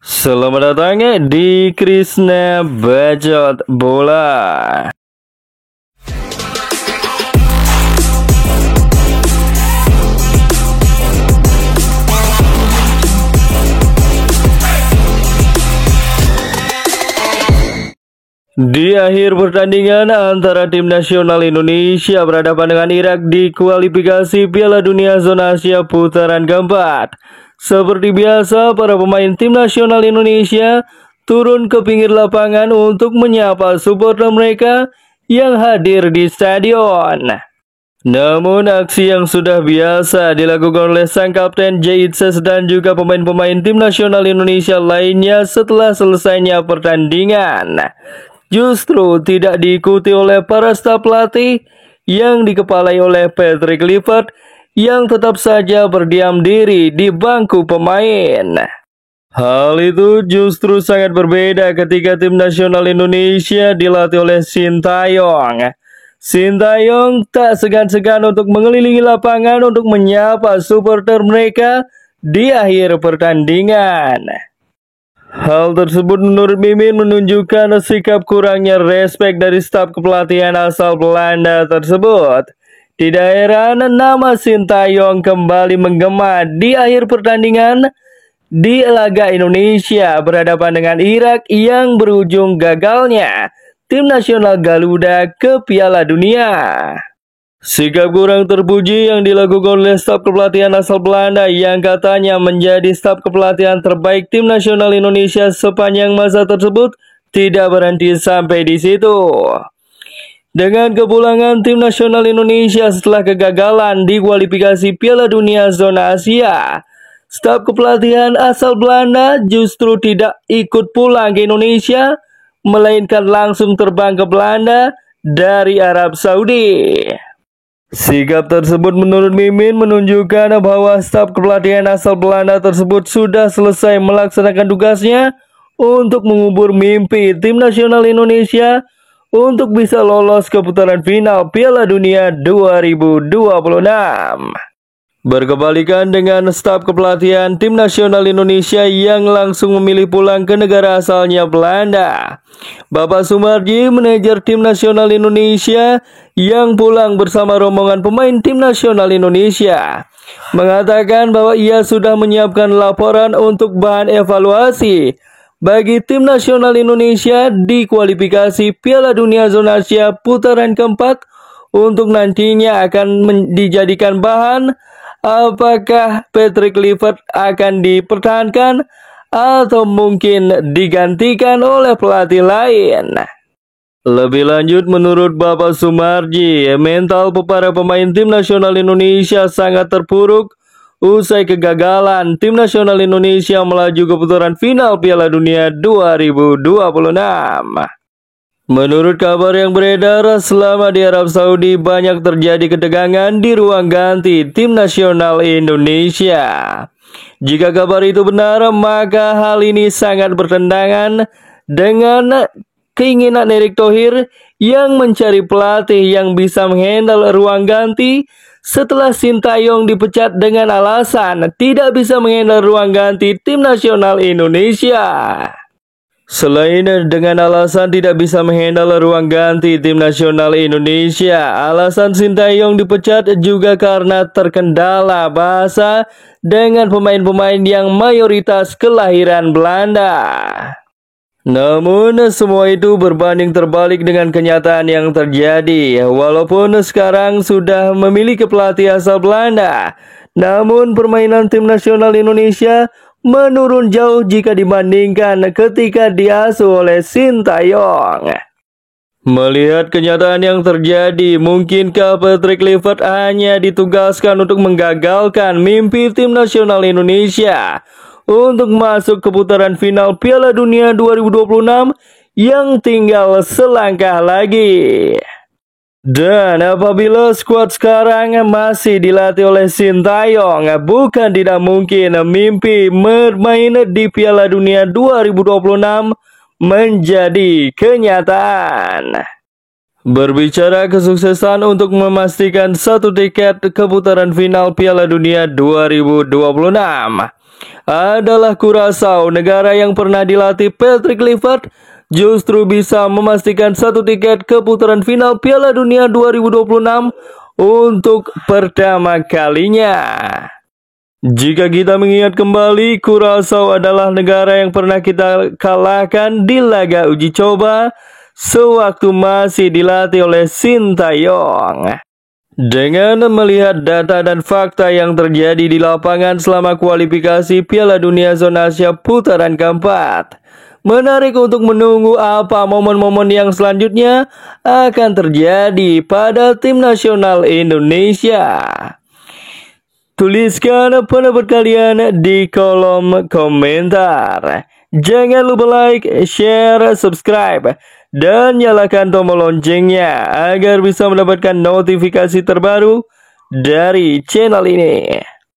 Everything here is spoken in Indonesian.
Selamat datang di Krisna Bacot Bola. Di akhir pertandingan antara tim nasional Indonesia berhadapan dengan Irak di kualifikasi Piala Dunia Zona Asia putaran keempat. Seperti biasa, para pemain tim nasional Indonesia turun ke pinggir lapangan untuk menyapa supporter mereka yang hadir di stadion. Namun aksi yang sudah biasa dilakukan oleh sang kapten Jahid Ses dan juga pemain-pemain tim nasional Indonesia lainnya setelah selesainya pertandingan justru tidak diikuti oleh para staf pelatih yang dikepalai oleh Patrick Kluivert yang tetap saja berdiam diri di bangku pemain. Hal itu justru sangat berbeda ketika tim nasional Indonesia dilatih oleh Sintayong. Sintayong tak segan-segan untuk mengelilingi lapangan untuk menyapa supporter mereka di akhir pertandingan. Hal tersebut menurut Mimin menunjukkan sikap kurangnya respek dari staf kepelatihan asal Belanda tersebut. Tidak heran nama Sintayong kembali menggema di akhir pertandingan di laga Indonesia berhadapan dengan Irak yang berujung gagalnya tim nasional Garuda ke Piala Dunia. Sikap kurang terpuji yang dilakukan oleh staf kepelatihan asal Belanda yang katanya menjadi staf kepelatihan terbaik tim nasional Indonesia sepanjang masa tersebut tidak berhenti sampai di situ. Dengan kepulangan tim nasional Indonesia setelah kegagalan di kualifikasi Piala Dunia Zona Asia, staf kepelatihan asal Belanda justru tidak ikut pulang ke Indonesia, melainkan langsung terbang ke Belanda dari Arab Saudi. Sikap tersebut menurut Mimin menunjukkan bahwa staf kepelatihan asal Belanda tersebut sudah selesai melaksanakan tugasnya untuk mengubur mimpi tim nasional Indonesia untuk bisa lolos ke putaran final Piala Dunia 2026. Berkebalikan dengan staf kepelatihan tim nasional Indonesia yang langsung memilih pulang ke negara asalnya Belanda. Bapak Sumarji, manajer tim nasional Indonesia yang pulang bersama rombongan pemain tim nasional Indonesia, mengatakan bahwa ia sudah menyiapkan laporan untuk bahan evaluasi bagi tim nasional Indonesia di kualifikasi Piala Dunia Zona Asia putaran keempat untuk nantinya akan dijadikan bahan apakah Patrick Kluivert akan dipertahankan atau mungkin digantikan oleh pelatih lain. Lebih lanjut, menurut Bapak Sumarji, mental para pemain tim nasional Indonesia sangat terpuruk usai kegagalan tim nasional Indonesia melaju ke putaran final Piala Dunia 2026. Menurut kabar yang beredar, selama di Arab Saudi banyak terjadi ketegangan di ruang ganti tim nasional Indonesia. Jika kabar itu benar, maka hal ini sangat bertentangan dengan keinginan Erick Thohir yang mencari pelatih yang bisa menghandle ruang ganti setelah Sintayong dipecat dengan alasan tidak bisa menghandle ruang ganti tim nasional Indonesia. Selain dengan alasan tidak bisa menghandle ruang ganti tim nasional Indonesia, alasan Sintayong dipecat juga karena terkendala bahasa dengan pemain-pemain yang mayoritas kelahiran Belanda. Namun semua itu berbanding terbalik dengan kenyataan yang terjadi. Walaupun sekarang sudah memiliki pelatih asal Belanda, namun permainan tim nasional Indonesia menurun jauh jika dibandingkan ketika diasuh oleh Sintayong. Melihat kenyataan yang terjadi, mungkinkah Patrick Kluivert hanya ditugaskan untuk menggagalkan mimpi tim nasional Indonesia untuk masuk ke putaran final Piala Dunia 2026 yang tinggal selangkah lagi? Dan apabila skuad sekarang masih dilatih oleh Sintayong, bukan tidak mungkin mimpi bermain di Piala Dunia 2026 menjadi kenyataan. Berbicara kesuksesan untuk memastikan satu tiket ke putaran final Piala Dunia 2026, adalah Curaçao, negara yang pernah dilatih Patrick Kluivert, justru bisa memastikan satu tiket ke putaran final Piala Dunia 2026 untuk pertama kalinya. Jika kita mengingat kembali, Curaçao adalah negara yang pernah kita kalahkan di laga uji coba sewaktu masih dilatih oleh Sintayong. Dengan melihat data dan fakta yang terjadi di lapangan selama kualifikasi Piala Dunia Zona Asia putaran keempat, menarik untuk menunggu apa momen-momen yang selanjutnya akan terjadi pada tim nasional Indonesia. Tuliskan pendapat kalian di kolom komentar. Jangan lupa like, share, subscribe, dan nyalakan tombol loncengnya agar bisa mendapatkan notifikasi terbaru dari channel ini.